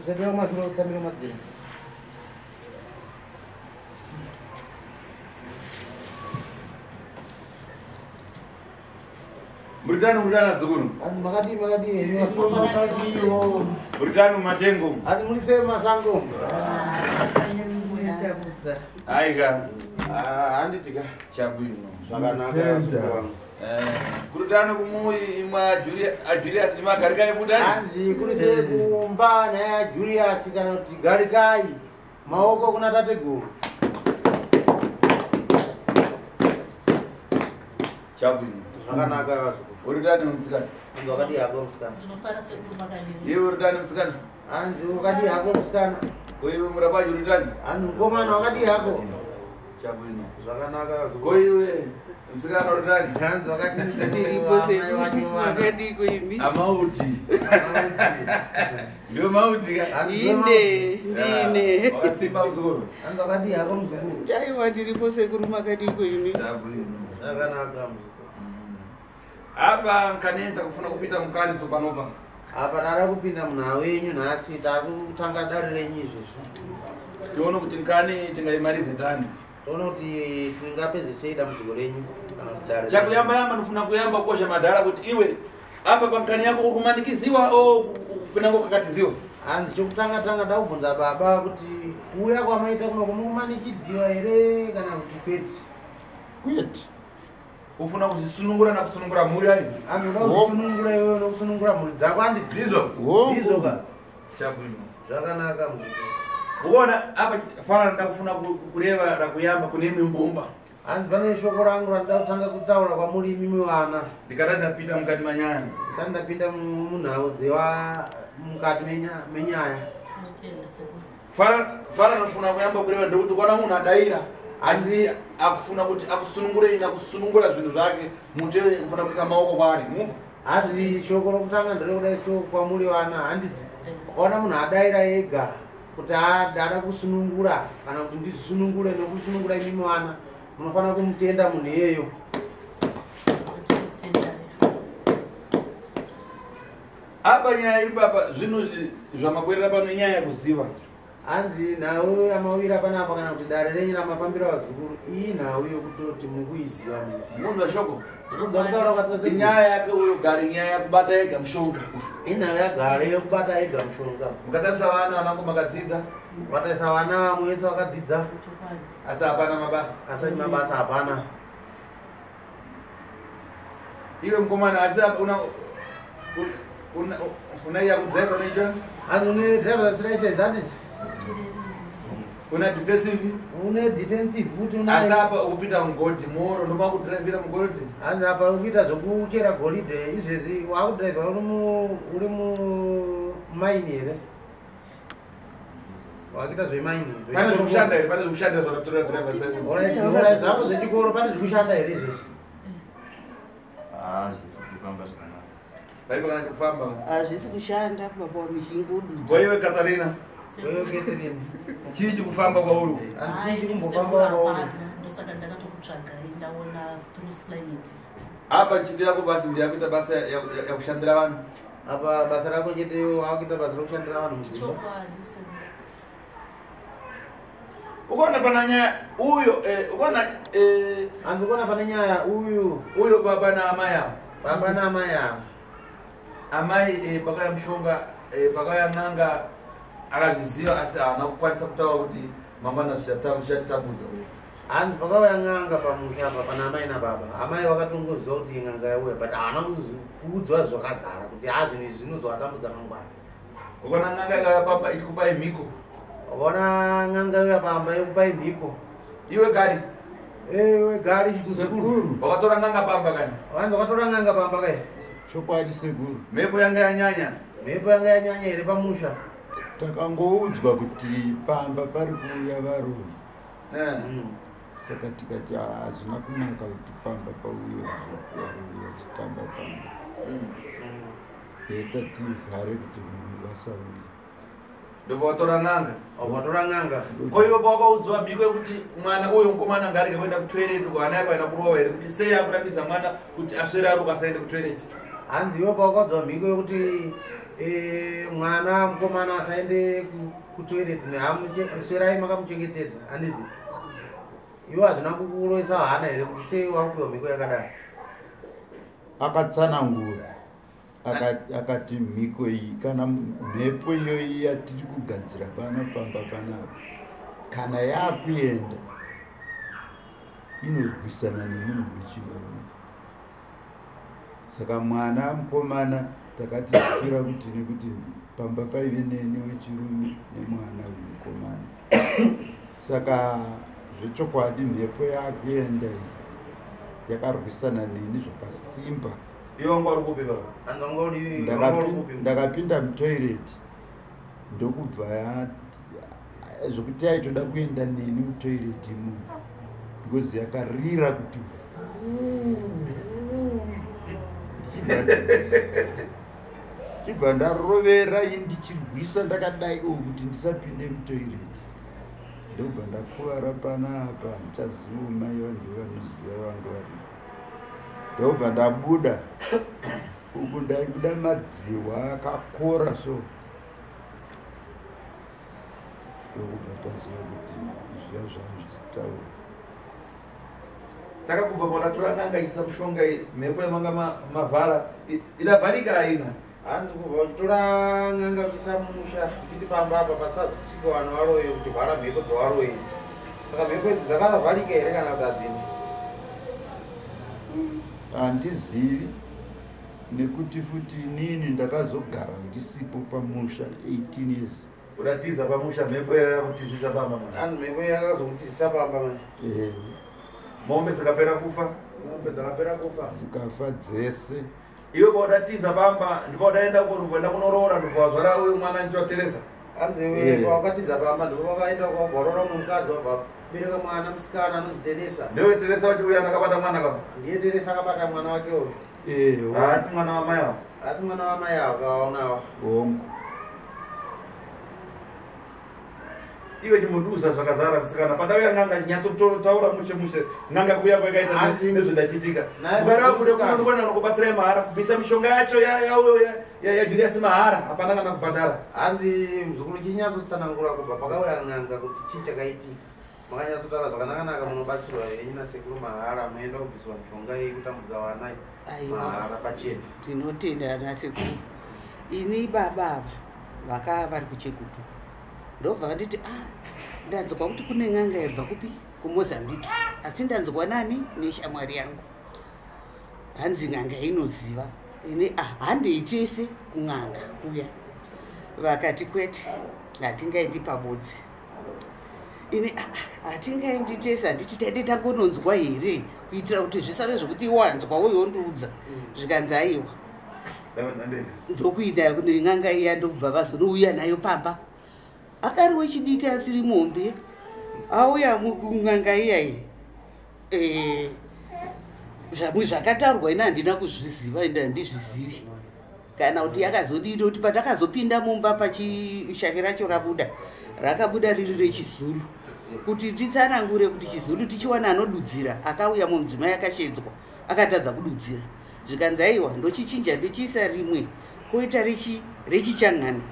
Sedang masuk kamera mati. Buridano zuguru. Magadi ini masuk masaki yo. Buridano majengo. Adi mulisema sango. Aiga. Andi tiga. Chabwino. Zvakanaka. Buridano kumuyi imwa Julius ndima garikai fudani. Anzi kulise kumba na Julius kana kuti garikai. Maoko kuna tate guru. Chabwino. Zvakanaka vasu. Uridani msikana. Ndo wakati yako msikana. Ndinofara sekuru makadini. Yewe uridani msikana. Anzi wakati yako msikana. Koiwe murabaji uridani. Anzi ngomana wakati yako. Chabwino. Zvakanaka vasu. Koiwe msikana uridani. Anzi wakati ndiripo sekuru wakati kuimi. Amauti. Ndio mauti ka. Ndine. Wakasimba mzukuru. Anzi wakati yako mzukuru. Chaiwa ndiripo sekuru makati kuimi. Chabwino. Zvakanaka mzukuru. Apa kanenda kufuna kupita mukani zopanopa. Apa nara kupinda muna wenyu nhasi takutanga dare renyu izvozvo. Tione kuti nkani tingaimarize tani. Toona kuti tingapedze sei dambudziko renyu kana kuti dare. Chakuyamba ndofuna kuyamba kukosha madhara kuti iwe apa pamkani yako urumanikiziwa o kupinango kakatiziwa. Hanzi chokutanga ndakubvunza baba kuti kuuya kwamaita kuno kunomanikidziwa here kana kuti kwete. Kwete. Ufuna kuzisunungura na kusunungura mhuri ayi. Anoda kusunungura iwewe nokusunungura mhuri dzako handiti. Ndizvo ka. Chabwino. Zvakanaka muzvikuru. Uona apa fana ndakufuna kureva rakuyamba kune mimbumba. Hanzi pane shoko rangu randida kutanga kutaura kwamuri imimi vana. Ndikada ndapinda mukati manyaya. Ndisati ndapinda munhau dzewa mukati menyaya. Fana ndofuna kuyamba kureva ndikuti kwana munhu adaira. Asi akufuna kuti akusunungure ina kusunungura zvinhu zvake muti ufana kuisa maoko kwaari mumva. Hanzi shoko rokutanga nderekuda so kwamuri vana handiti. Ukaona munhu adaira ega kuti ada kusunungura kana kuti ndisunungure nokusunungura imimi vana munofana kumutenda munhu iyeyo. Apa nyaya iri papa zvinhu zvamabwerera pano nyaya yekuziva. Hanzi nhau yamawira panapa kana kuti dare renyu ramafambira vazukuru iyi nhau yokutoti mukuiziva misi. Munhu washoko. Inyaya yake uyo gari nyaya yakubata ega mushonga. Inhau yagare yokubata ega mushonga. Mukatarisa vana vanangu makadzidza. Mukatarisa vana vamwe vese vakadzidza. Asi hapana mabasa. Asi mabasa hapana. Iwe mukomana asi una iya kudriver necho? Hanzi une driver's license handiti. Una defensive? Une defensive futi una. Asi apa ukupinda mugodhi moro ndoma kudrivira mugodhi. Hanzi apa ukuita zvokuchera goridhe izvezvi wakudriver uri mumaini here. Wakuita zvemaini. Pane zvekushanda here, pane zvekushanda zvakatora driver's license. Alright, zvako zvechikoro pane zvekushanda here izvezvi. Hazvisi kufamba zvakanaka. Paipo kana kufamba. Hazvisi kushanda baba mishingudu. Wewe Katarina. Wewe Katarina. Chii chikufamba kwauri? Andisi kumbofamba kwauri. Ndosaka ndakatokutsvaga ndaona through Sly Media. Apa chiti yako basi ndiye akuita basa ya kushandira vanhu. Apa basa rako chete wakuita basa rokushandira vanhu mudzimba. Ichokwadi sema. Ukaona pana nyaya uyo ukaona hanzi ukaona pana nyaya uyo baba na amai avo. Baba na amai avo. Amai pakaya mushonga pakaya n'anga akazviziva asi haana kukwanisa kutaura kuti mangwana zvichatitambudza. Hanzi pakauya n'anga pamusha apa pana amai nababa. Amai vakatongoziva kuti n'anga yauya but haana kuudzwa zvakazara kuti zvinhu izvi zvinozowatambudza mangwana. Ukaona n'anga ikayapamba ichikupai mhiko. Ukaona n'anga yoyapamba yokupai mhiko. Iwe gari. Iwe gari chikuzukuru. Wakatora n'anga pamba kani? Hanzi wakatora n'anga pamba kai? Chokwadi sekuru. Mhepo yanga yanyanya. Mhepo yanga yanyanya iri pamusha. Takangoudzwa kuti pamba pari kuuya varume. Saka tikati hazvina kunaka kuti pamba pauye varume vachitamba pamba. Eta tivhare kuti munhu vasauya. Ndovatora n'anga. Wakatora n'anga. Koiwe pakauziva mhiko yekuti mwana uyu mukomana ngarike kuenda kutoilet kuana yako aenda kurova here kuti sei akurambidza mwana kuti aswere aruka asaende kutoilet. Hanzi iwe pakaudzwa mhiko yekuti mwana mukomana akaende kutoilet nehamuserai makamuchengetedza handiti iwo hazvina kukuroesa hana here kuti sei wakupiwa mhiko yakadaro akatsanangura akati mhiko iyi kana mhepo iyoyi yatiri kugadzira pano pamba panapa kana yakuenda inorwisana nemunhu wechirume saka mwana mukomana takatisikira kuti nekuti pamba paive neni wechirume nemwana wemukomana saka zvechokwadi mhepo yakuenda iyi yakarwisana neni zvakasimba ndakapinda mutoireti ndokubva zvokuti aitoda kuenda neni mutoireti imomo because yakarira kuti ibva ndarovera ndichirwisa ndakadai kuti ndisapinde mutoireti ndobva ndakuvara panapa ndichaziva mai vanhu vanoziva vanga vari ndobva ndabuda uku ndaibuda madziwa akakora so ndokubva taziva kuti zviya zvangu zvichitaura saka kubva padatora nangaisa mushonga mhepo yamanga mavhara idavharika haina hanzi kubva uchitora n'anga kuisa mumusha ichiti pamba apa pasazokusika vanhu varoye kuti vhara mhepo dzowaroye saka mhepo idzi dzakavharika here kana kuti hadzini handizivi nekuti futi inini ndakazogara ndisipo pamusha 18 years udatiza pamusha mhepo yakutizisa pamba hanzi mhepo yakazokutizisa pamba mombe dzakapera kufa zikafa dzese iwe paudatiza pamba ndipaudaenda kuenda kunoroora ndobvazvara uyu mwana ndichoteresa hanzi wakatiza pamba ndopakaenda kwabvarora mukadzi wabva bereka mwana musikana anonzi Teresa ndewe Teresa kuti uya akabata mwana kapa ndiye Teresa akabata mwana wake uyu asi mwana wamai avo asi mwana wamai avo kawaonawa bongo iwe chimudusa zvakazara musikana padauya nganga nyatsotaura mushe nganga kuya kwakaita nezvedachitika ukaravakudekundokwenda nokubatsirai mahara kubvisa mishonga yacho yajuliasi mahara hapana kana kubhadhara hanzi muzukuru chinyatsotsanangura kubva pakauya ng'anga kuti chii chakaitika makanyatsotaura zvakanakanaka munobatsirwa henyina sekuru mahara muenda kubviswa mishonga yekutambudza vana mahara pachena tinotenda ana sekuru ini baba ava vakava vari kuchekutu ndobva vanditi ndanzwa kuti kune ng'anga yabva kupi kumozambiki asi ndanzwa nani neshamwari yangu hanzi ng'anga inoziva ini handeitese kung'anga kuya vakati kwete hatingaendi pabodzi ini hatingaendi tese handichitade tangononzwa here kuitira kuti zvisave zvokuti wanzwa woyondiudza zvikanzi aiwa ndokuida kune ng'anga iya ndokubva vazonouya nayo pamba akari wechidiki asiri mombe auya mung'anga iyai zvamwe zvakatarwa ina handina kuzviziva enda handizvizivi kana kuti yakazodito kuti patakazopinda mumba pachishaki racho rabuda rakabuda riri rechizulu kuti titsanangure kuti chizulu tichiwana anodudzira akauya mudzimai akashedzwa akatadza kududzira zvikanzi aiwa ndochichinja ndichiisa rimwe koita rechichang'ani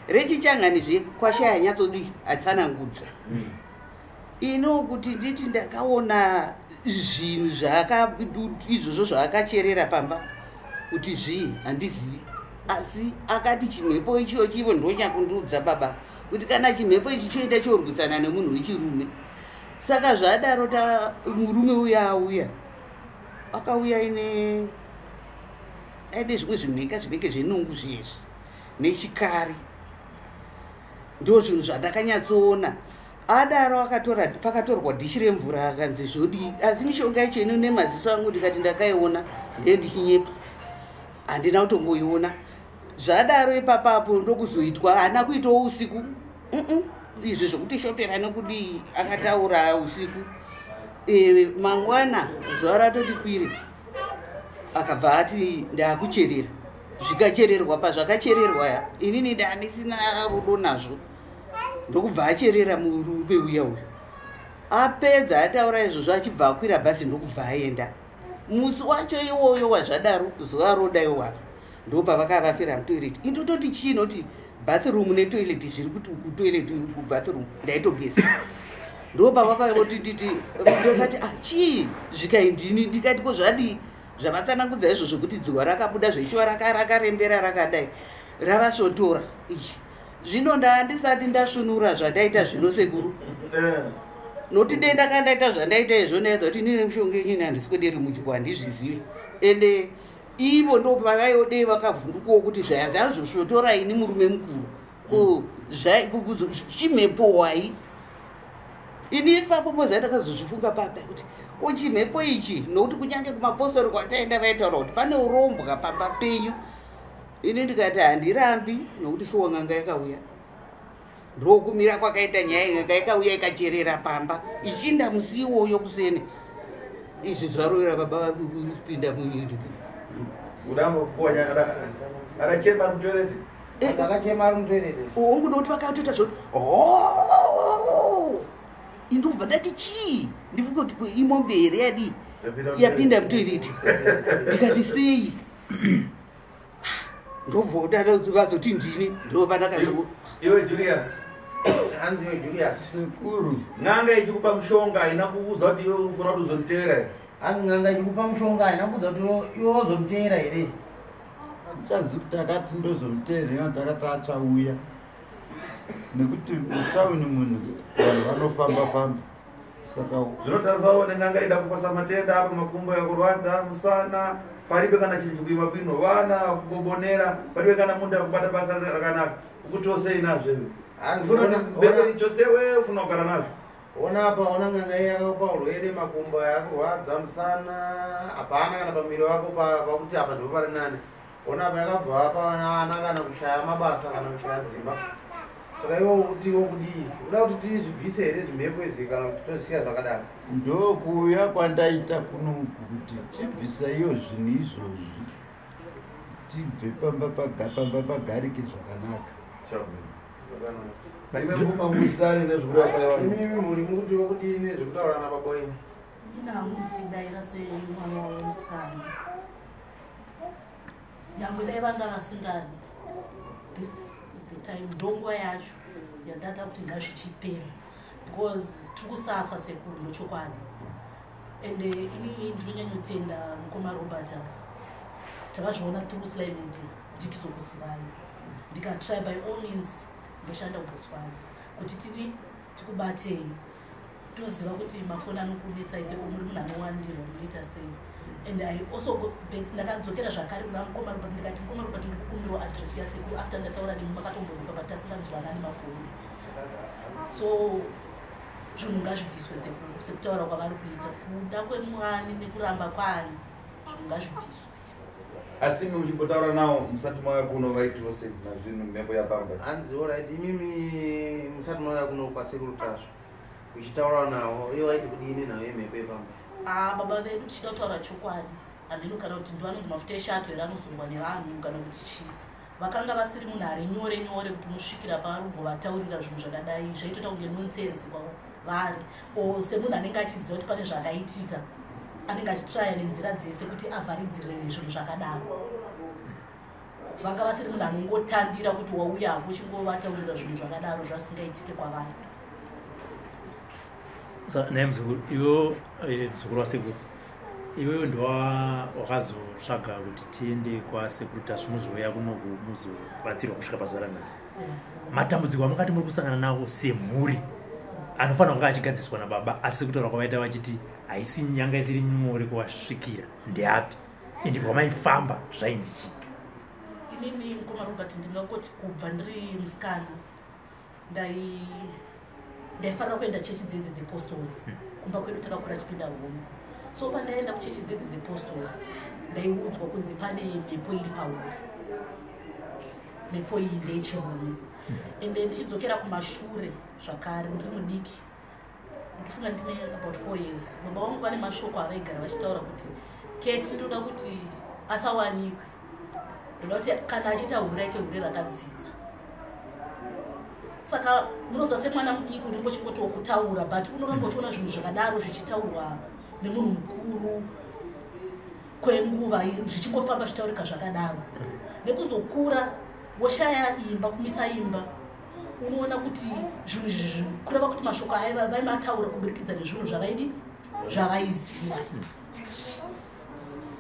rechichang'ani zvekwashaya nyatsodi atsanangudza ino kuti nditi ndakaona zvinhu izvozvo zvaakacherera pamba kuti zvii handizivi asi akati chimhepo ichiyo chivo ndonyakundiudza baba kuti kana chimhepo ichi choenda chorwisana nemunhu wechirume saka zvadaro murume uya auya akauya aine zvimwe zvinhenga zvinenge zvenungu zvizvi nechikari ndo zvinhu zvandakanyatsoona adaro pakatorwa dhishi remvura akanzi zvodi asi mishonga yacho ino nemaziso angu ndikati ndakaiona ndiye ndichinyepa handina kutomboiona zvadaro ipapapo ndokuzoitwa hana kuitawo usiku izvi zvokuti shopera nekudii akataura usiku mangwana zuva ratoti kwiri akabva ati ndaakucherera zvikachererwa pazvakachererwa inini ndandisina rudo nazvo ndokubva acherera murume uya uyu apedza ataura izvozvo achibva akwira bhazi ndokubva aenda musi wacho iwoyo wazvadaro zuva rodaiwaka ndopavakavafira mutoilet. Indototi chii noti bathroom netoilet zviri kuti kutoilet kubathroom ndaitogesa. Ndopavakavoti nditi ndakati chii zvikaindini ndikati ko zvadii zvavatsanangudza izvo zvokuti dzihwa rakabuda zveshuwa rakarembera rakadai ravasvotora ichi. Zvino ndandisati ndasvinura zvandaita zvino sekuru. Noti denda kandaita zvandaita izvo ndaedza kuti ndine mushonga inyini handiswederi mudyo handizvizivi. Ende ivo ndopavaiodei vakavhundukawo kuti zvazvazvosvotora ini murume mukuru chimhepo wai. Ini ipapo moza ndakazozvifunga papa kuti ko chimhepo ichi nokuti kunyange kumapostori kwataenda vaitaura kuti pane urombwa pamba penyu. Ini ndikati handirambi nokuti shuwa ng'anga yakauya. Ndokumira kwakaita nyaya ng'anga yakauya ikacherera pamba ichinda musi iwoyo kusene. Izvi zvarovera baba vakupinda munyiri. Urambo kuonya arachema mutoilet. Akachema mutoilet. Noti vakatoita zvoti indobva ndati chii ndifunga kuti imombere yadi yapinda mutoilet. Ndikati sei ndobvoda vazoti ndini ndovanakazo. Iwe Julius hanzi iwe Julius sekuru ng'anga ichikupa mushonga haina kukuudza kuti iwe ufuna kuti uzomutevera here? hanzi ng'anga ichikupa mushonga haina kuudza kuti iwe uzomutevera here? takati ndozomutevera takati achauya nekuti mutauni munhu vanhu vanofamba saka zvinotarisa neng'anga ida kupasa matenda apa makumbo yakurwadza musana paribe kana chinhu kuima bwino vana kubobonera paribe kana munhu akubata basa rakanaka ukuti osei nazvo iwe chosewe ufuna kugara nazvo. Ona apa ona ng'anga yakakupa urwere makumbo yakurwadza musana hapana kana pamwiri wako pakuti apa ndipo pari nani. Ona apa yakabva apa ana kana kushaya mabasa kana kushaya dzimba. Saka iwo utiwo kudii uda kuti tizvibvise here zvimhepo izvi kana kuti tozisiya zvakadaro. Ndokuuya kwandaita kuno kuti tibvisa iyo zvinhu izvozvi tibve pamba pagarike zvakanaka. Imimi muri mukutiwo kudini zvekutaura nababa wenyu? Ina hamudzidaira semwana wemusikana. Nyangwe dai vanga vasingani. This is the time ndonguva yacho yandada kuti ngazvichipera because tiri kusafa sekuru ndochokwadi. And inini ndinonyanyotenda mukoma Robert takazviona tiri kuSly Media kuti tizokusivai. Ndikatry by all means ndoshanda kuBotswana kuti tiri tikubatei toziva kuti mafoni anokunetsai sekuru muri munhu anowandira munoita sei. And I also ndakadzokera zvakare kuna mukoma Robert ndikati mukoma Robert ndikukumbirawo address yasekuru after ndataura nemi makatombonoka but tasinganzwanani mafoni. So zvinhu ngazvibviswe sekuru sekutaura kwavari kuita kuda kwemwani nekuramba kwani zvinhu ngazvibviswe. Asi muchimbotaura nawo musati mauya kuno vaitiwo sei nazvinhu mhepo yapamba? Hanzi alright imimi musati mauya kuno kwasekuru tazvo uchitaura nawo iwo vaiti kudini nawo yemhepo yepamba? Baba vedu tichida kutaura chokwadi handino kana kuti ndivanonzi mafuta eshato here anozongwa nevanhu kana kuti chii. Vakanga vasiri munhare nyore nyore kuti unosvikira paari kumbovataurira zvinhu zvakadai zvaitoita kunge nonsense kwavari o semunhu anenge achiziva kuti pane zvakaitika anenge achitraya nenzira dzese kuti avharidzire zvinhu zvakadaro. Vanga vasiri munhu anongotambira kuti wauyapo uchingovataurira zvinhu zvakadaro zvasingaitike kwavari. naye mzukuru iwo mzukuru wasekuru iwewe ndowakazotsvaga kuti tiende kwasekuru tasvimuzoya kunoku muzobatsirwa kusvika pazuva ranhasi. Matambudziko amungati muri kusangana nawo semhuri anofanira kunge achigadziswa nababa asi kutaura kwavaita vachiti haisi nyanga isiri nyore kuvasvikira ndeapi ende kwamaifamba zvainzi chii? Inini mukoma Robert ndingangoti kubva ndiri musikana ndaifanira kuenda chechi dzedze dzepostori kumba kwedu takakura chipinda Roma. So pandaenda kuchechi dzedze dzepostori ndaiudzwa kunzi pane mhepo iri pauri. Mhepo iyi ndeyechirume. Ende ndichidzokera kumashure zvakare ndiri mudiki ndifunga ndine about 4 years. Baba vangu vane mashoko avaigara vachitaura kuti Kate ndoda kuti asawanikwe. Ndoda kuti kana achita hura aite hure rakadzidza. Saka munoza semwana mudiki unenge uchingotiwo kutaura but unoramba uchiona zvinhu zvakadaro zvichitaurwa nemunhu mukuru kwenguva zvichingofamba zvitaurika zvakadaro. nekuzokura woshaya imba kumisa imba unoona kuti zvinhu izvi kureva kuti mashoko vaimataura kuburikidza nezvinhu zvavaidi zvavaiziva.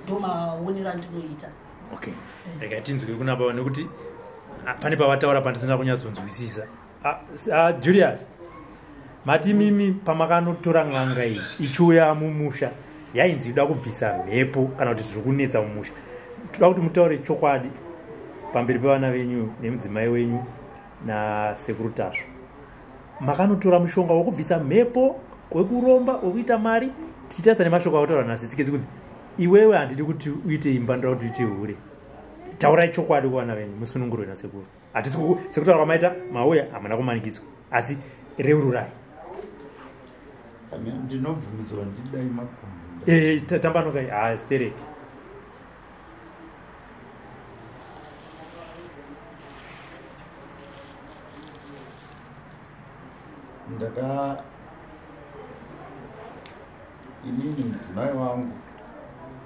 Ndo maonero andinoita. Okay, rega tinzwe kuna baba nekuti pane pavataura pandisina kunyatsonzwisisa. Julius, mati mimi pamakanotora ng'anga iyi ichiuya mumusha yainzi ida kubvisa mhepo kana kuti zviri kunetsa mumusha, toda kuti mutaure chokwadi pamberi pevana venyu nemudzimai wenyu nasekuru Tasvo. Makanotora mushonga wokubvisa mhepo, wekuromba, wekuita mari, tichitaridza nemashoko autaura nhasi tsikezi kuti iwewe handidi kuti uite imba, ndoda kuti uite hure. Taurai chokwadi kuvana venyu musunungurwe nasekuru. Hatisi sekutaura kwamaita mauya hamuna kumanikidzwa, asi reururai. Ndinobvumidzwa ndidai makombo. Tambanokai stereki. Inini mudzimai wangu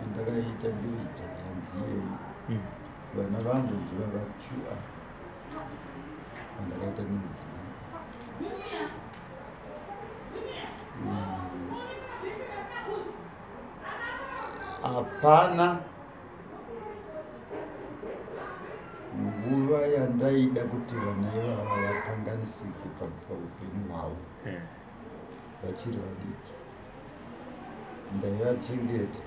andakaita ndoita handiyei, vana vangu ndivavatua andakaita nemudzimai. Hapana nguva yandaida kuti vana ivava vakanganisike paupenyu hwavo vachiri vadiki. Ndaivachengeta,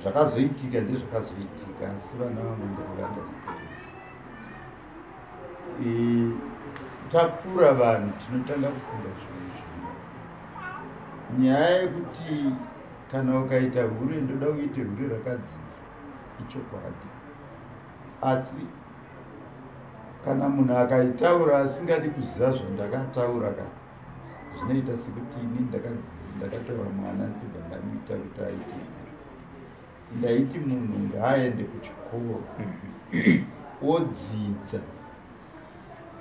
zvakazoitika ndezvakazoitika, asi vana vangu ndaivandasikerera. Takura vanhu tinotanga kufunda zvinhu zvino. Nyaya yekuti kana ukaita hure ndoda uite hure rakadzidza ichokwadi, asi kana munhu akaitaura asingadi kuziva zvandakataura zvinoita sekuti ini ndakataura mwana ndibva ndamuita kuti aite. Ndaiti munhu ngaaende kuchikoro odzidza.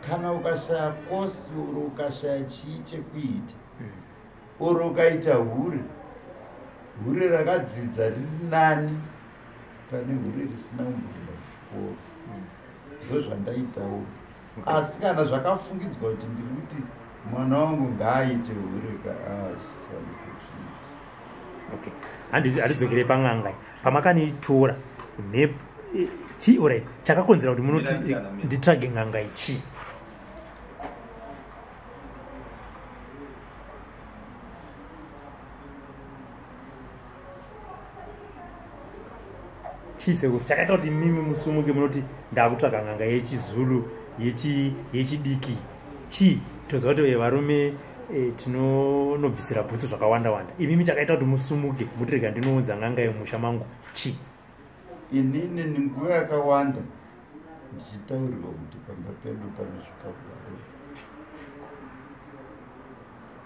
Kana ukashaya kosi oro ukashaya chii chekuita oro ukaita hure rakadzidza riri nani pane hure risina kumboenda kuchikoro. Ndozvandaitawo. Asi kana zvakafungidzwa kuti ndiri kuti mwana wangu ngaaite hure okay, handidzokere pang'anga pamakanitora mhepo chi alright, chakakonzera kuti munoti nditsvage ng'anga ichi. Chisekuru chakaita kuti mimi musumuke munoti ndakutsvaga ng'anga yechizulu yechidiki chi toziva kuti varume tinonobvisira bhutsu zvakawanda wanda. Imimi chakaita kuti musumuke mutirega ndinounza ng'anga yemusha mangu chi. Inini ninguva yakawanda ndichitaurirwa kuti pamba pedu panosvika kuvarume.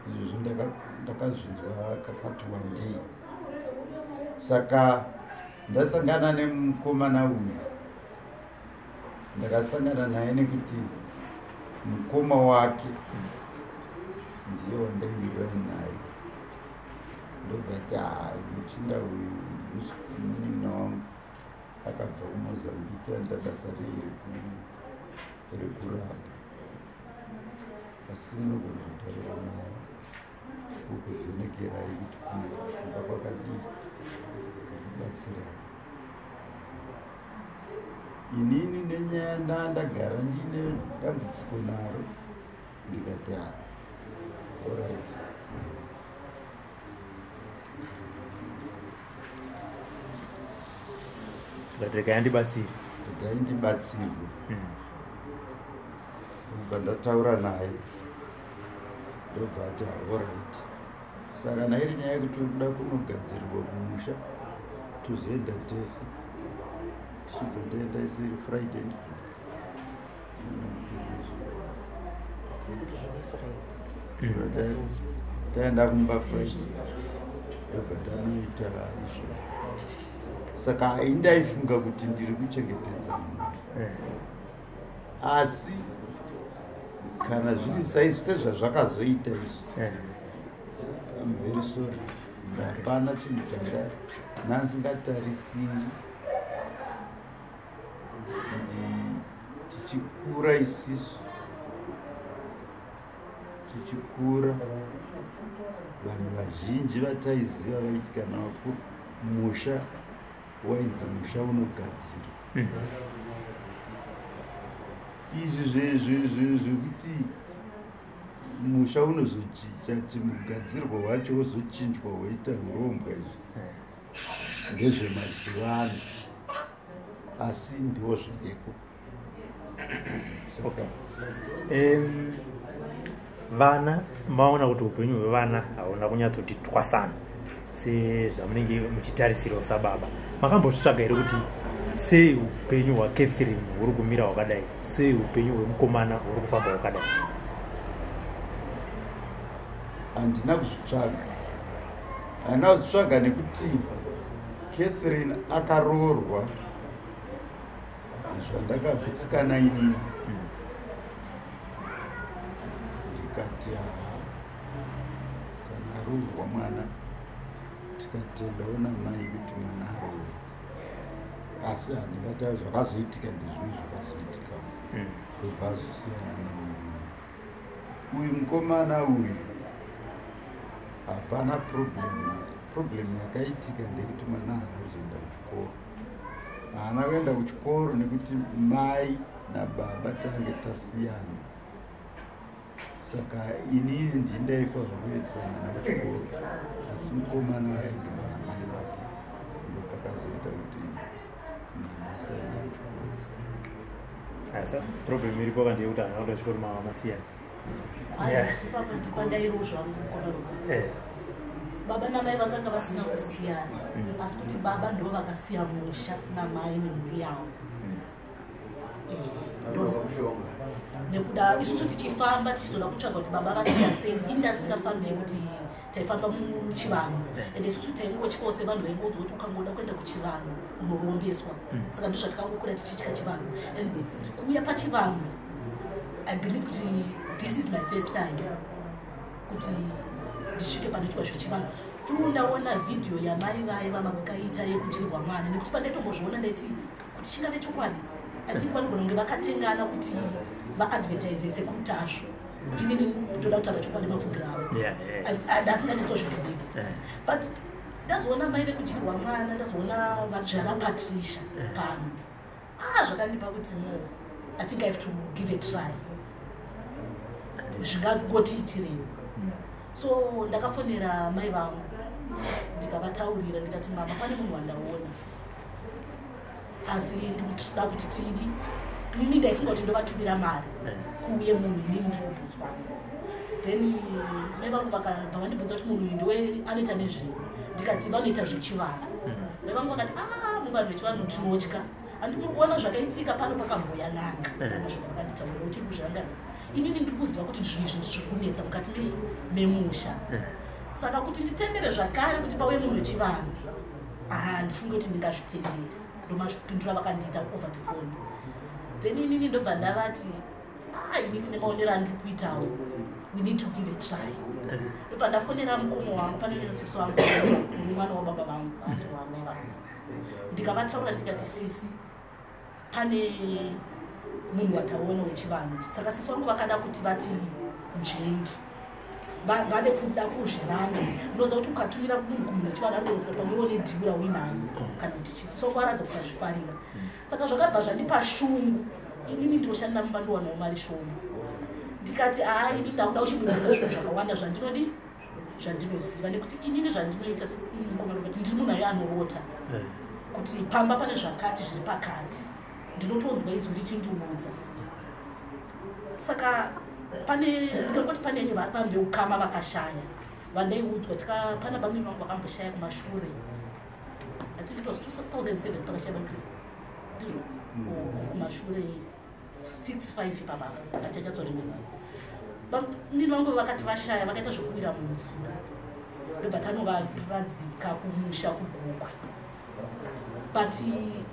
Izvozvo ndakazvinzwa kakati wandei. Saka ndasangana nemukomana uyu, ndakasangana naye nekuti mukoma wake ndiye wandawirirana naye. Ndobvati muchinda uyu munin'ina wangu akabva kuMozambique anda basa rekurapa, asi unogona kutaura naye ukuvhenekerai kuti kufunga kwakadii kubatsira. Inini nenyaya ndandagara ndine dambudziko naro ndikati alright, regai ndibatsirwe. Ubva ndataura naye ndobva ati alright. Saka nairi nyaya yekuti urikuda kunogadzirirwa kumusha tozoenda tese, tichibva ndaenda isi Friday taenda kumba Friday ndobva ndanoita izvo. Saka haindaifunga kuti ndiri kuchengetedza munhu, asi kana zviri sezvazvakazoita izvi, I'm very sorry. Hapana chinhu changa nansingatarisiri tichikura isisu tichikura vanhu vazhinji vataiziva vaiti kana wakuru musha wainzi musha unogadzirwa izvi zvekuti musha unozochicha kuti mugadzirwa wacho wozochinjwa woita urombwa izvi ndezvemazuva ano asi ndiwo zvireko saka vana maona kuti upenyu hwevana hauna kunyatsoti twasana sezvamunenge muchitarisirawo sababa makambozvitsvaga here kuti sei upenyu hwaCatherine huri kumira hwakadai sei upenyu hwemukomana huri kufamba hwakadai? handina kuzvitsvaga nekuti Catherine akaroorwa zvandakagutsikana inini ndikati kana aroorwa mwana tikatendaona mai kuti mwana aroorwa asi handingati zvakazoitika ndizvii zvakazoitika ndobva azosiyana nemunhu uyu mukomana uyu hapana problem yakaitika ndekuti mwana haana kuzoenda kuchikoro haana kuenda kuchikoro nekuti mai nababa tange tasiyana saka inini ndindaifanira kuendesa mwana kuchikoro asi mukomana aigara namai vake ndopakazoita kuti mwana asaenda kuchikoro asa problem iripo kandi yekuti haana kuenda kuchikoro mama masiyana ipapo ndikwandairo zvangu mukomana baba namai vakanga vasina kusiyana asi kuti baba ndo vakasiya musha namai nemhuri yavo nekuda isusu tichifamba tichizoda kutsvaga kuti baba vasiya sei indasingafambei kuti taifamba muchivanhu ende isusu taingochikawo sevanhu vaingoudza kuti ukangoda kuenda kuchivanhu unorombeswa saka ndo zvatakangokura tichitya chivanhu and kuuya pachivanhu I believe kuti this is my first time kuti ndisvike panoitwa zvechivanhu. Ndaona video yamai vaiva makaita yekudyirwa mwana nekuti pandaitombozviona ndaiti kuti chingave chokwadi I think vanogona kunge vakatengana kuti vaadvertise sekuti azvo inini ndoda kutaura chokwadi mafungiro avo ndasinganyatsozvibhebheka but ndazoona mai vekudyirwa mwana ndazoona vadzvana Patricia pano zvakandipa kuti no I think I have to give a try zvingagotiitirewo so ndakafonera mai vangu ndikavataurira ndikati mama pane munhu wandaona asi ndikuda kuti tidi inini ndaifunga kuti ndovatumira mari kuuye munhu inini ndikubutswa then mai vangu vakabva vandibvunza kuti munhu uyu ndiwe anoita nezvei ndikati vanoita zvechivanhu mai vangu vakati muvanhu vechivanhu tinotya handi muri kuona zvakaitika pano pakamboya n'anga amashoko vakanditaurira uchiri kuzvirangana inini ndiri kuziva kuti zvinhu izvi ndizviri kunetsa mukati memusha saka kuti nditendere zvakare kuti pauye munhu wechivanhu ndifunge kuti ndingazvitendera ndomapindura vakandiita over the phone then inini ndobva ndavati inini nemaonero andiri kuitawo we need to give a try ndobva ndafonera mukomo wangu pane sisi wangu mwana wababa vangu asi wamai vangu ndikavataura ndikati sisi pane munhu wataona wechivanhu saka sisi wangu vakada kuti vati njengi vade kuda kuzviranga unoziva kuti ukatumira munhu kumunhu wechivanhu ari kunofuta pamwewo nedhiura uinayo kana kuti sisi wangu aradza kusazvifarira saka zvakabva zvandipa shungu inini ndinoshanda mumba ndowanawo mari shoma ndikati inini ndakuda kuchiburitsa zvinhu zvakawanda zvandinodi zvandinoziva nekuti inini zvandinoita semukomana kuti ndiri munhu ayo anorota kuti pamba pane zvakati zviri pakati ndinotonzwa izwi richindiudza saka ndikangoti pane vambeukama vakashaya vandaiudzwa pana bamwe vangu vakamboshaya kumashure I think it was 2007 pakashaya vakrisi ndizvo kumashure 65 ipapa atachadzoremera nini vangu vakati vashaya vakaita zvokuwira mumvura ndobva tanovaradzika kumusha kugukwe but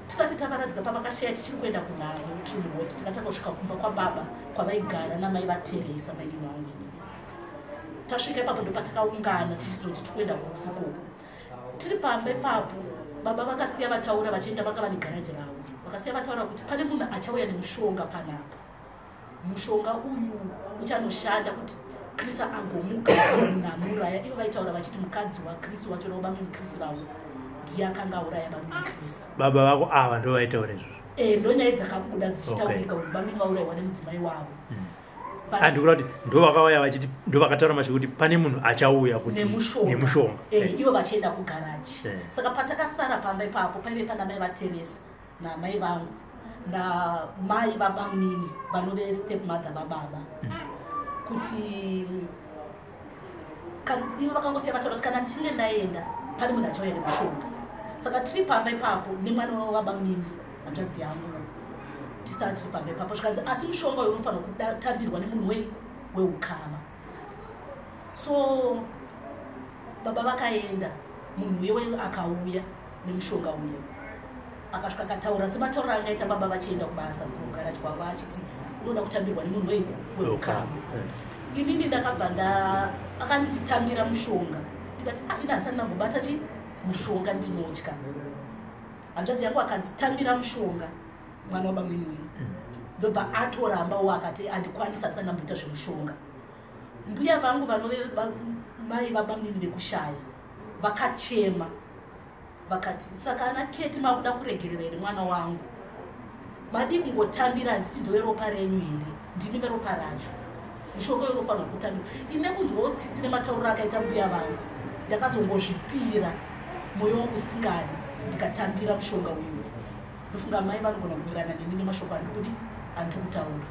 tisati tavaradzika pavakashaya tichiri kuenda kunhamo tikatanga kusvika kumba kwababa kwavaigara namai vateresa maini vangu tasvika ipapo ndopatakaungana tichizoti tikuenda kufuko tiri pamba ipapo baba vakasiya vataura vachienda vakava negaraji ravo vakasiya vataura kuti pane munhu achauya nemushonga panapa. Mushonga uyu uchanoshanda kuti Kristu angomuka munhu amuraya. Ivo vaitaura vachiti mukadzi waKristu wacho nobamwe Kristu vavo ndiye akanga auraya bamwe Kristu. Baba vako ava ndo vaitaura izvo. Ndo nyaya dzakabuda dzichitaurika kuti bamwe vauraiwa nemudzimai wavo. Andikura kuti ndo vakauya vachiti ndo vakataura masho kuti pane munhu achauya kuti nemushonga. Ivo vachienda kugaraji. Saka patakasara pamba ipapo paive pana mai vaTeresa namai vangu namai vabamini vanove stepmother vababa. Kuti ivo vakangosiya vataura kuti kana ndichinge ndaenda pane munhu achauya nemushonga. Saka tiri pamba ipapo nemwana wabamini hanzvadzi yangu tisati tiri pamba ipapo zvikanzi asi mushonga uyu unofanira kutambirwa nemunhu weukama. So baba vakaenda munhu uye akauya nemushonga uyu akasvika akataura sematauro angaita baba vachienda kubasa kugaraji kwavo achiti unoda kutambirwa nemunhu weukama. Inini ndakabva akanditambira mushonga ndikati ina handisati ndambobata mushonga ndinotya. Hanzvadzi yangu akanditambira mushonga mwana wabamweni uyu ndobva atorambawo akati handikwanisa handisati ndamboita zvemushonga. Mbuya vangu vanove mai vabamweni vekushaya vakachema vakati saka ana Keti makuda kuregerera here mwana wangu, madi kungotambira handiti ndoveropa renyu here, ndini veropa racho. Mushonga unofanira kutambira. Ine kunzwawo tsitsi nematauriro akaita mbuya vangu ndakazombozvipira mwoyo wangu usingadi ndikatambira mushonga uyu. Ndofunga mai vanogona kuwirirana neni nemashoko andikudi handiri kutaura.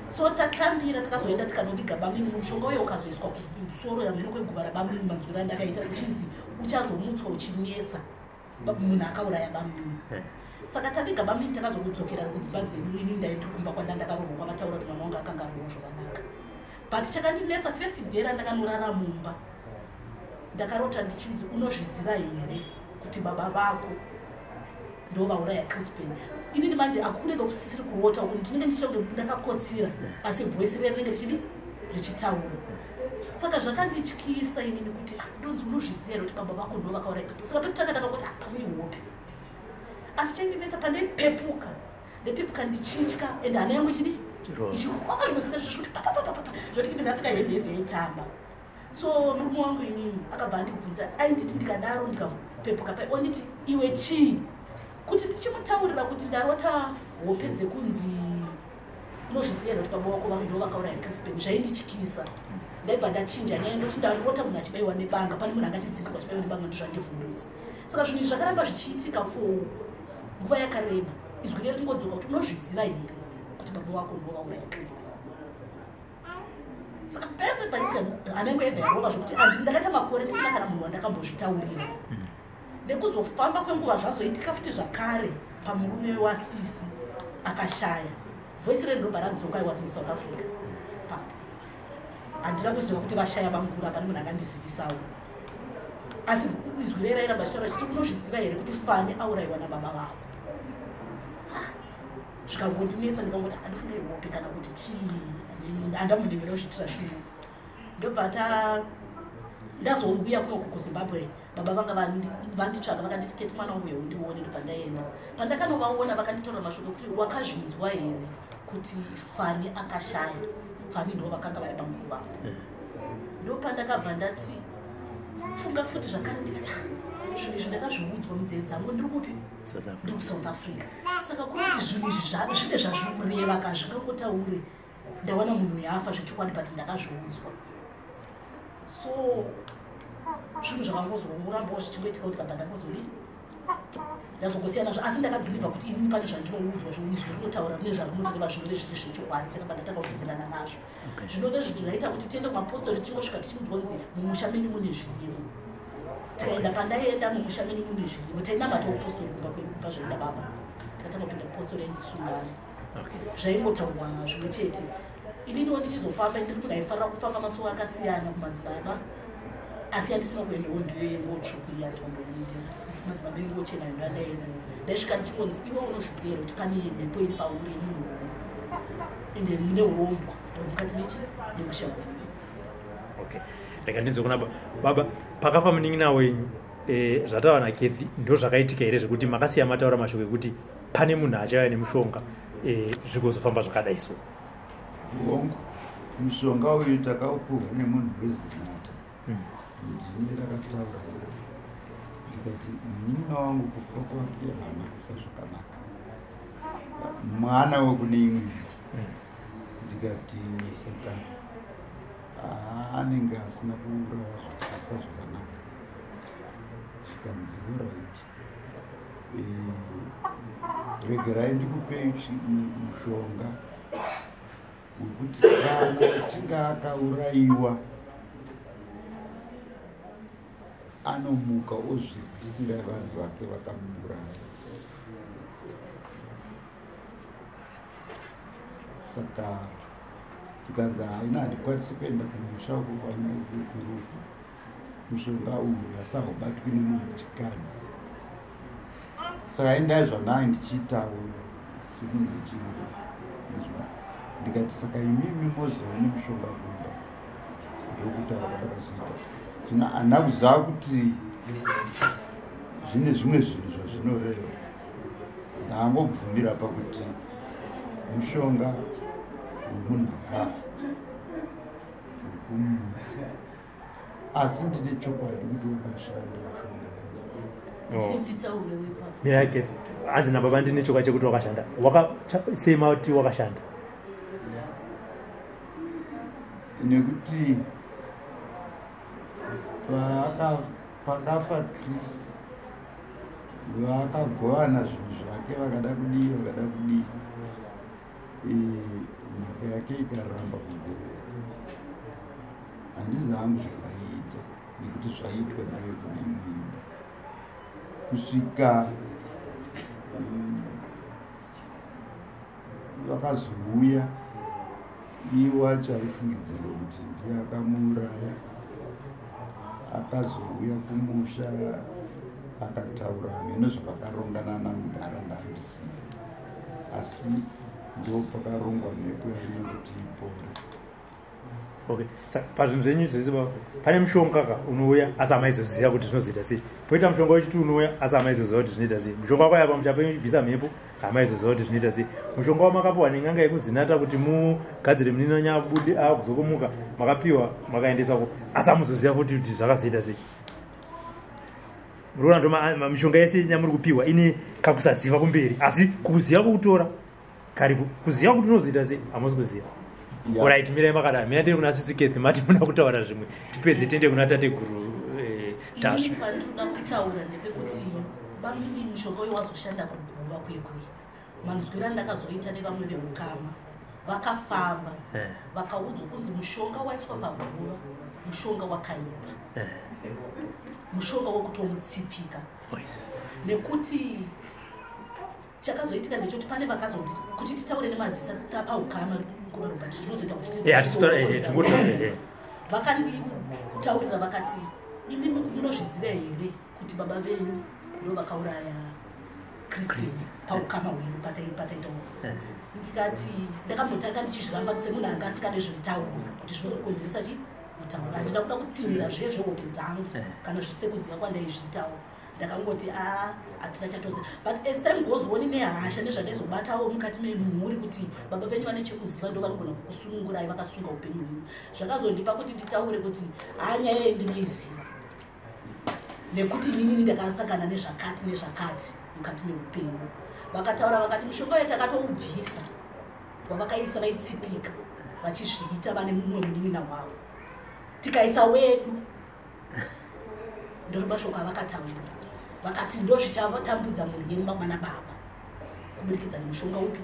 So tatambira tikazoenda tikanoti gabamini mushonga uyo ukazoiswa kumusoro yamhiri kweguva rabamini manzwiro andakaita uchinzi uchazomutswa uchinetsa munhu akauraya bamini. Saka tati gabamini takazokudzokera kudzimba dzedu. Ini ndaendiri kumba kwandandakaroorwa kwakataura kuti mwana wangu akanga aroorwa zvakanaka. But chakandinetsa first day randakanyorara mumba ndakarota ndichinzi unozviziva here kuti baba vako ndo vauraya Crispin. Inini manje akurega kusisiri kurota kuti ndinenge ndichonge ndakakotsira asi voice rinenge richitaura. Saka zvakandityisa inini kuti ndonzi unozviziva kuti baba vako ndo vakauraya Crispin. Saka pekutakataka kuti pamuihope. Asi chandinetsa pandapepuka ndepepuka ndichitya ende hana yangu ichini ichikwaka zvinosika zvisvikuti papapapapa zvoti kuti ndapika hembe yeitamba. So murume wangu inini akabva andibvunza ainditi ndikadaro ndikapepuka pai onditi iwe chii kuti ndichimutaurira kuti ndarota hope dzekunzi unozviziva kuti baba wako ndo vakauraya Crispin zvaindityisa. Ndaibva ndachinja nyaya ndoti ndarota munhu achibayiwa nebanga pane munhu angachidzinga achibayiwa nebanga ndozvandivhundutsa. Saka zvinhu zvakaramba zvichiitika for nguva yakareba. Izwi rero tingodzoka kuti unozviziva here kuti baba wako ndo vauraya Crispin. Saka pese paitika anenge ebva yarova zvokuti ndakaita makore ndisina kana munhu wandakambozvitaurira. Nekuzofamba kwenguva zvazoitika futi zvakare pamurume wasisi akashaya. Voice rero ndobva radzoka I was in South Africa. Handina kuziva kuti vashaya vangura pane munhu akandizivisawo. Asi izwi rero rairamba chitaura chiti unozviziva here kuti Fani aurayiwa nababa vako. Zvikangondinetsa ndikangoti handifunge hope kana kuti chii handamunengera kuzviitira shumo. Ndobva ndazouya kuno kuZimbabwe baba vanga vanditsvaga vakanditi Keti mwana wangu undione. Ndobva ndaenda pandakanovaona vakanditaurira mashoko kuti wakazvinzwa here kuti Fani akashaya. Fani ndo vakanga vari panguva. Ndopandakabva ndati funga futi zvakare ndikati zvinhu izvi ndakazviudzwa munzeve dzangu ndiri kupi ndiri kuSouth Africa. Saka kuti zvinhu izvi zvine zvazvinoreva kazvingangotaure ndawana munhu yafa zvechokwadi but ndakazviudzwa. So zvinhu zvakangozongorambawo zvichimboitika kuti kabva ndangozodii ndazongosiyana nazvo. Asi ndakabhiliva kuti inini pane zvandinoudzwa zvoizwi rinotaura rine zvarinozoreva zvinove zviri zvechokwadi. Ndakabva ndatanga kupindirana nazvo. Zvinove zvinoita kuti tiende kumapostori tichingosvika tichiudzwa kunzi mumusha menyu mune zvirimo. Tikaenda pandaenda mumusha menyu mune zvirimo tainamatawo postori kumba kwedu kubva zvaenda baba tikatanga kupinda postori yainzi Sungano. Zvaingotaurwa zvimwe chete. Ininiwo ndichizofamba ndiri kuti ndaifanira kufamba masuwo akasiyana kumadzibaba asi handisina kuendawo ndiyo yengotsvuku iya ndikamboenda madzibaba engochena ndo andaenda. Ndaisvika ndichingonzi iwe unozviziva here kuti pane mhepo iri pauri yemunhu ende mune urongwa uri mukati nemusha wenyu. Okay. Reka ndinzwe kuna baba pakafa munin'ina wenyu zvataura naKethi ndo zvakaitika here zvekuti makasiya mataura mashoko ekuti pane munhu achauya nemushonga zvikuzofamba zvakadai so hongu mushonga uyu takaupuhwa nemunhu wezinata ndini ndakataura ndikati munina wangu kufa kwake haana kufa zvakanaka mwana wekune imwe ndikati saka anenge asina kuurawa zvakafa zvakanaka zvikanzi orit regerai ndikupei mushonga wekuti kana achinge akaurayiwa anomuka ozvipisira vanhu vake vakamuuraya. Saka tikanzi haina handikwanisi kuenda kumusha uko kwakuruku mushonga uyu asaubatwi nemunhu wechikadzi. Saka endai zvanai ndichiitawo semunhu wechirungu ndikati saka imimi mozova nemushonga kumba yokutaura kwandakazoita zvino handina kuziva kuti zvine zvimwe zvinhu zvazvinoreva. Ndangobvumira pakuti mushonga wemunhu akafa wekumutsa, asi ndine chokwadi kuti wakashanda mushonga mirake hanzi nababa ndine chokwadi chekuti wakashanda. Sema kuti wakashanda nekuti pakafa Kristu vakagovana zvinhu zvake vakada kudii nhaka yake ikaramba kugoveka. Handizi hangu zvakaiita nekuti zvaitwa nevekune imweimba kusvika vakazouya iye wacho aifungidzirwa kuti ndiye akamuuraya, akazouya kumusha akataura mheno zvavakarongana namunharaunda handisipo, asi ndo pakarongwa mhepo yaine kuti ipore. Okay, pazvinhu zvenyu zvese pane mushonga unouya asi hamaizoziva kuti zvinozoita sei. Poita mushonga wechiti unouya asi hamaizoziva kuti zvinoita sei. Mushonga wakwaya pamusha pebvisa mhepo hamaizoziva kuti zvinoita sei. Mushonga wamakapiwa nen'anga yekuzinata kuti mugadzire munina nyabude akuzokomuka makapiwa makaendesako asi hamuzoziva futi kuti zvakazoita sei. Muriona ndo mishonga yese nyamuri kupiwa ine kakusaziva kumberi, asi kuziva kukutora karibu kuziva kuti unozoita sei hamusi kuziva. Alright, mirai makadai miatei kuna sisi Kethi mati muna kutaura zvimwe tipedze tiende kuna tate guru Tasha. Ini pandinoda kutaura ndepekuti bamini mushonga uyu wazoshanda kuguva kwekwe. Manzwira ndakazoita nevamwe veukama vakafamba vakaudzwa kunzi mushonga waiswa paguva mushonga wakaipa, mushonga wekutomutsipika. Nekuti chakazoitika ndechoti pane vakazoti kuti titaure nemazisa tapaukama kumarobhati zvinozoita kuti vakanditaurira vakati imi munozviziva here kuti baba venyu ndo vakauraya Kristu paukama hwenyu pataitawo. Ndikati ndakambotanga ndichizviramba semunhu anga asikade zvemutauro kuti zvinozokonzeresa chi mutauro. Handina kuda kutsinira zvehope dzangu kana zvisekuziva kwandaizvitawo. Ndakangoti hatina chatose, but as time goes on nehasha nezvandaizobatawo mukati memhuri kuti baba venyu vane chekuziva ndo vanogona kukusunungurai vakasunga upenyu hwenyu. Zvakazondipa kuti nditaure kuti nyaya iyi ndinoiziva nekuti inini ndakasangana nezvakati mukati meupenyu. Vakataura vakati mushonga uyu takatoubvisa wavakaisa vaitsipika vachizviita vane mumwe munin'ina wavo, tikaisa wedu ndo mashoko avakataura vakati ndo zvichatambudza mhuri yenyu mwana baba kubudikidza nemushonga upi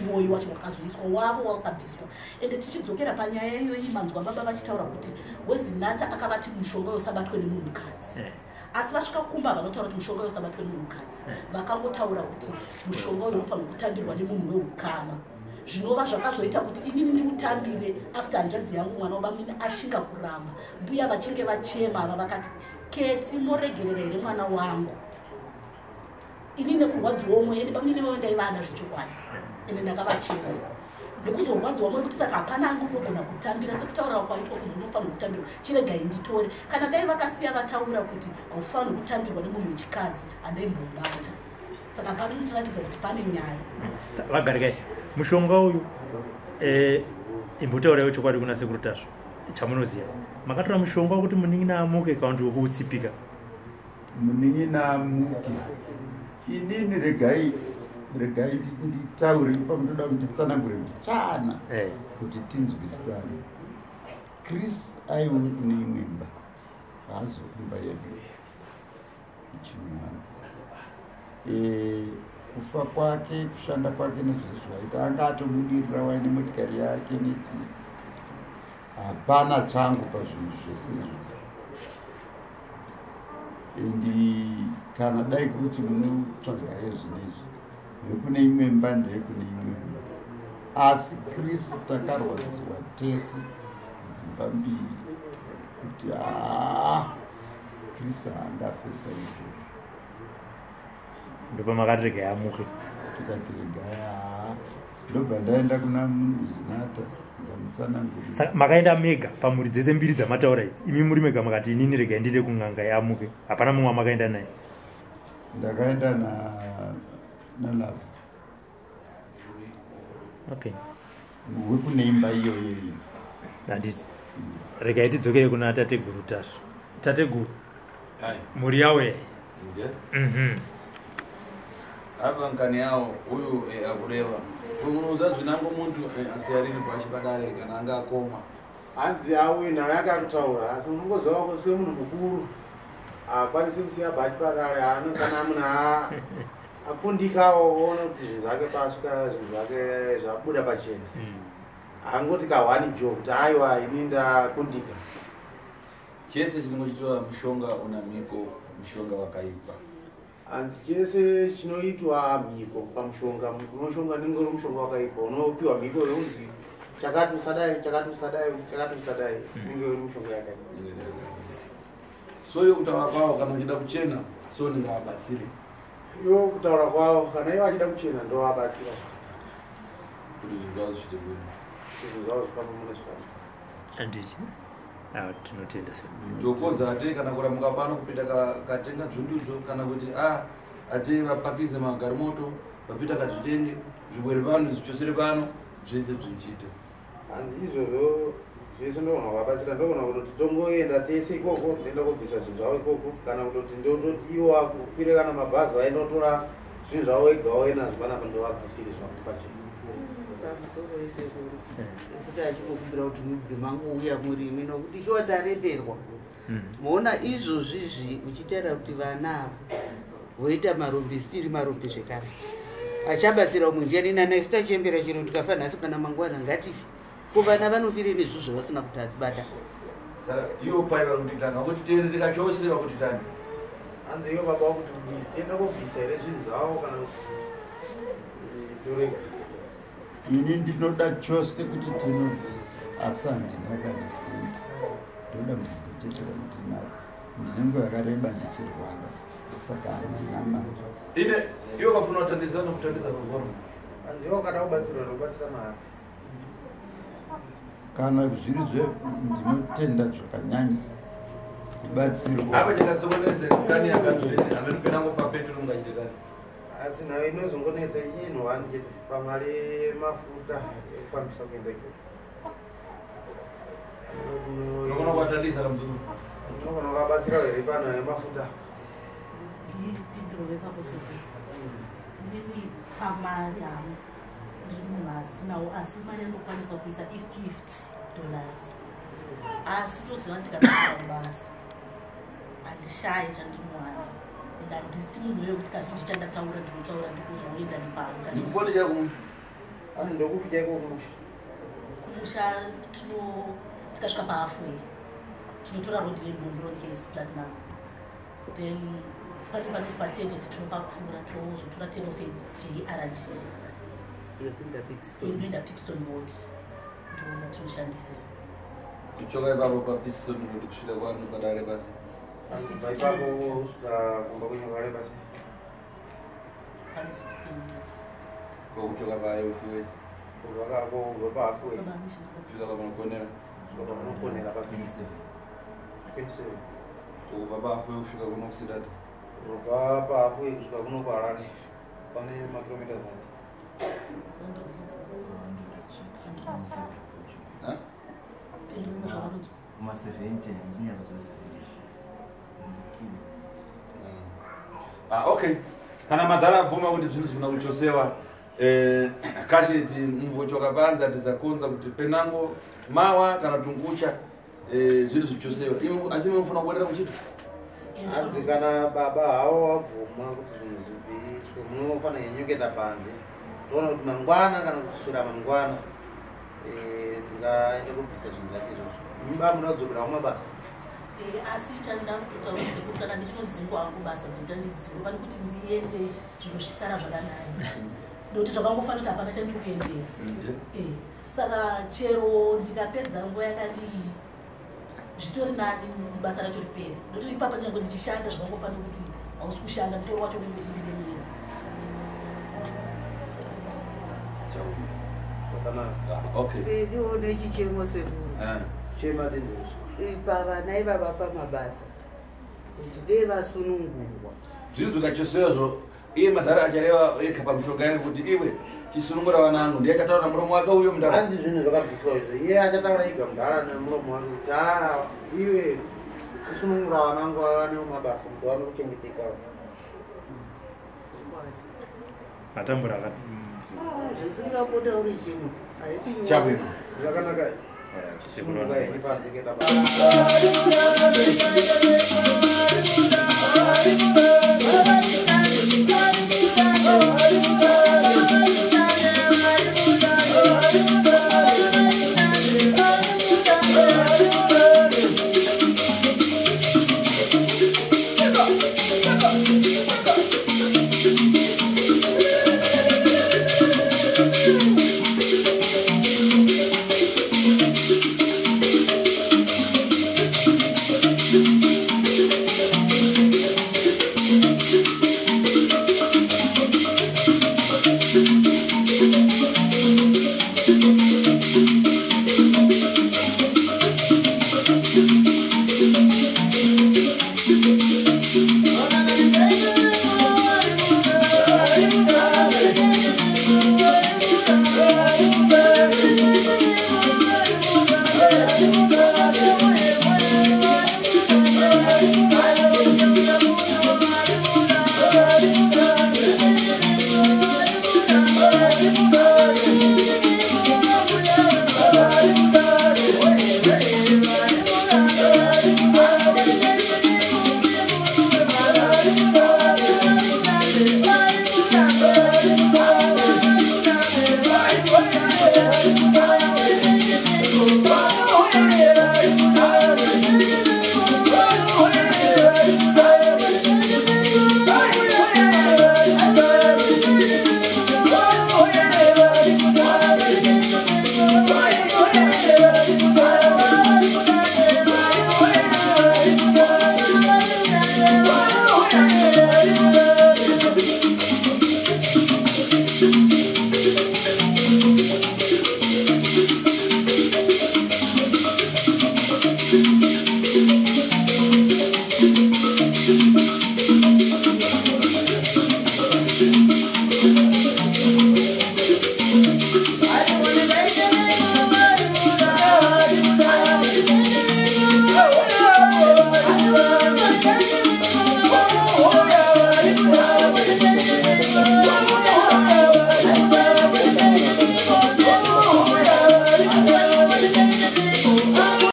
iwoyu wacho wakazoiswa wavo wakabviswa. Ende tichidzokera panyaya iyoyi manzwa baba vachitaura kuti wezinata akavati mushonga uyu usabatwe nemunhukadzi, asi vasvika kumba vanotaura kuti mushonga uyu usabatwe nemunhukadzi vakangotaura kuti mushonga uyu unofanira kutambirwa nemunhu weukama. Zvinova zvakazoita kuti inini ndiutambire after hanzvadzi yangu mwana wabamini ashinga kuramba, mbuya vachinge vachema ava vakati Kethi moregerera here mwana wangu. Ini nekurwadziwa umwe ende bamini vaendaivana zvechokwadi ende ndakavachema nekuzorwadziwa umwe kuti saka hapana angu unogona kutambira sekutaura kwaitwa kunzi unofanira kutambirwa chiregai nditore. Kana dai vakasiya vataura kuti haufaniri kutambirwa nemunhu wechikadzi handaimbobata. saka panotiratidza kuti pane nyaya. Vagarigai mushonga uyu imbotaurai chokwadi kuna sekuru Tasvo chamunoziva makatora mushonga wekuti munin'ina amuke kana kuti wekuutsipika munin'ina amuke inini regai nditaure pamunoda kuti nditsanangure ndichana kuti tinzwisane. Chris aiwe kune imwe imba hazo imba yedu ichimwana kufa kwake kushanda kwake nezvizvi zvaita anga atobudirira waine motikari yake nechi hapana changu pazvinhu zvese izvi endi kana dai kuti munotsvaga yezvinezvi vekune imwe imba ndeyekune imwe imba asi Chris takarwadziwa tese dzimba mbiri kuti Chris haangafesa izvozvo ndopamakati regai amuke tikati regai ndobva ndaenda kuna Zinata ndikamutsanangurira. Saka makaenda mega pamhuri dzese mbiri dzamataura idzi imi muri mega makati inini regai ndiende kun'anga yamuke hapana mumwe makaenda naye? Ndakaenda nalavu. Okay. Wekune imba iyoyo. Handiti regai tidzokere kuna tateguru Tasvo. Tateguru mhuri yawo apa nkani yawo uyu akureva unoza zvinango muntu asiyarini pashi padare kana anga akoma hanzi yawo nayo yakakutaura asi unongoziva kuti semunhu mukuru akwanisi kusiya bhachi padare kana munhu akundikawo oona kuti zvinhu zvake pasvika zvinhu zvake zvabuda pachena angoti kahwani jo kuti aiwa ini ndakundika. chese chinenge chitora mushonga una mhiko mushonga wakaipa hanzi chese chinoitwa mhiko pamushonga unoshonga ninge uri mushonga wakaipa unopiwa mhiko yokuzi chakati usadai ninge uri mushonga yakaipa. so iyo kutaura kwavo kana uchida kuchena so ndingawabatsire iyo kutaura kwavo kana ivo achida kuchena ndovabatsira kuti zvinhu zvavo zviite bwino zvinhu zvavo zvifamba zvakana. Handiti tinotenda se ndokoza ate kana kuramuka pano kupinda katenga dzundudzo kana kuti ate vapakize magarimoto vapita kazvitenge zvibwere pano zvichosere pano zvese zvichiita. Hanzi izvozvo zvese ndogona kuvabatsira ndogona kutoti tongoenda tese ikoko tinoenda kubvisa zvinhu zvavo ikoko kana kutoti ndototi iwo akukwire kana mabhazi vainotora zvinhu zvavo ega wainazvo panapa ndovabvisire zvangu pachena. Pamusoro wesekuru isuti achikukumbira kuti mubve mangouya muri imi nokuti shuwa tareberwa muona izvozvizvi uchitaura kuti vana avo voita marombi stiri marombi zvekare achabatsira umwe ndiani nana isu tachembera chiro tikafa nhasi kana mangwana ngatifi ko vana vanofire nezvizvo vasina kutabata. Saka iwo paiva kuti tani vakuti tiendeka chose vakuti tani hanzi iyo baba vakuti tienda kubvisa here zvinhu zvavo kana torega. Ini ndinoda chose kuti tinobvisa asi handina kana senti ndoda muzikotetera kuti ndine nguva yakareba ndichirwara saka handina mari. ine iwo kafuna kutandisa nokutandisa pavoro hanzi iwo kada kubatsirwa nokubatsira mahara kana zviri ndinotenda zvakanyanyisa kubatsirwa apa chakasokonese kani yakazvii anoripenango papeturu ngachitekani asi nayo inozongonetsa inhu wani chete pamari mafuta ekufambisa kuenda ikoko unogona kuvatandisa kamuzukuru unogona kuvabatsira here pano yemafuta ndipindiro vepapo sekuru mimi pamari hamo ndiri munhu asinawo asi mari anokwanisa kuisa $50 asi toziva ndikatara kubasa handishaye chandinowana and handisi munhu wekuti kazhinji chandataura ndinotaura ndikuzoenda nepano ndikupone chakumusha asi ndokufika iko kumusha tikasvika pahalfway tinotora rodhi yenhondorongesi platinum then pane panoti patenesi tinopakura tozotora 10 of JRG yekuenda Pixton Road ndo yatinoshandisa kuchoka ipapo paPixton Road kusvika kwano padare basi ipapo kumba kunyakare basi pane 16 years kokuchoka payo ufiwe kubva pahalfway kusvika pamanokonera panokonera pa27 kubva pahalfway kusvika kuno kusidati kubva pahalfway kusvika kuno kuharare pane makilomita okay kana madhara abvuma kuti zvinhu zvina kuchosewa kasheti mvochoka panza tizakonza kuti penango mawa kana tungucha zvinhu zvichosewa asi munofana kuwerera kuchita hanzi kana baba havo wabvuma kuti zvinhu zvibviswe munofana yenyuketa panze toona kuti mangwana kana kusura mangwana tingaende kubvisa zvinhu zvake izvozvo mimba muda kudzokera kumabasa asi chanida kutotaurise kuti kana ndichinodzingwa kubasa kuti ndidzingwe pane kuti ndiende zvinosara zvakanai ndokuti zvakangofanira kuti hapana chandiri kuendera saka chero ndikapedza nguva yakadii zvitori nani basa racho ripera ndokuti ipapa ndinyange ndichishanda zvakangofanira kuti hausi kushanda mutoro wacho unenge uchindiremera ndione chichemo sekuru chema tendeso ipa vana ivava pamabasa kuti dei vasunungurwa zvinhu zvikachosewazvo iye madhara achareva eka pamushonga yake kuti iwe chisunungura vanangu ndiye achataura muromo wake uyo mundara hanzi zvinhu zvakabviswa izvo iye achataura iga mudhara nemuromo wake kuti iwe chisunungura vanangu vava nemabasa kuti vane kuchengeteka matambura zvisingapotauri chimwe chabwino zvakanaka chisekurona panzeketa